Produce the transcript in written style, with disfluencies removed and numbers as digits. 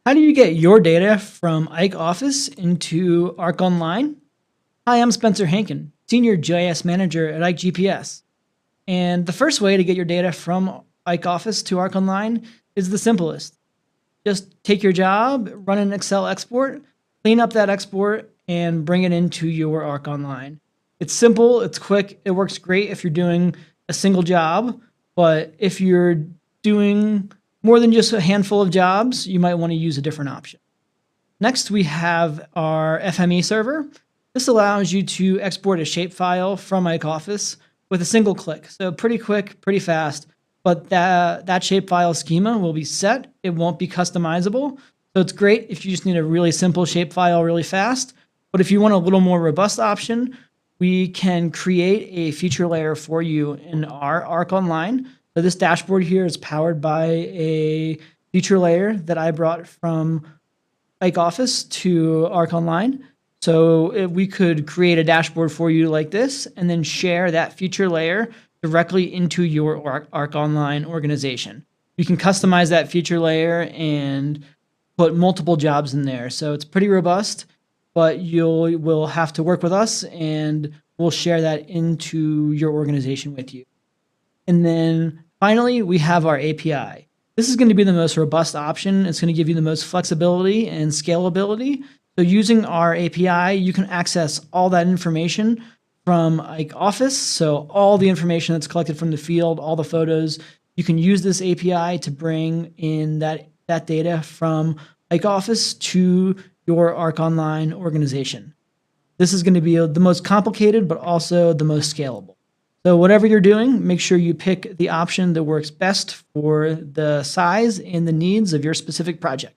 How do you get your data from IKE Office into Arc Online? Hi, I'm Spencer Hankin, Senior GIS Manager at ikeGPS. And the first way to get your data from IKE Office to Arc Online is the simplest. Just take your job, run an Excel export, clean up that export, and bring it into your Arc Online. It's simple, it's quick, it works great if you're doing a single job, but if you're doing more than just a handful of jobs, you might want to use a different option. Next, we have our FME server. This allows you to export a shapefile from IKE Office with a single click. So pretty quick, pretty fast, but that shapefile schema will be set. It won't be customizable. So it's great if you just need a really simple shapefile really fast. But if you want a little more robust option, we can create a feature layer for you in our Arc Online. So this dashboard here is powered by a feature layer that I brought from IKE Office to Arc Online. So if we could create a dashboard for you like this and then share that feature layer directly into your Arc Online organization. You can customize that feature layer and put multiple jobs in there. So it's pretty robust, but will have to work with us and we'll share that into your organization with you. And then finally, we have our API. This is going to be the most robust option. It's going to give you the most flexibility and scalability. So using our API, you can access all that information from IKE Office. So all the information that's collected from the field, all the photos, you can use this API to bring in that data from IKE Office to your Arc Online organization. This is going to be the most complicated, but also the most scalable. So whatever you're doing, make sure you pick the option that works best for the size and the needs of your specific project.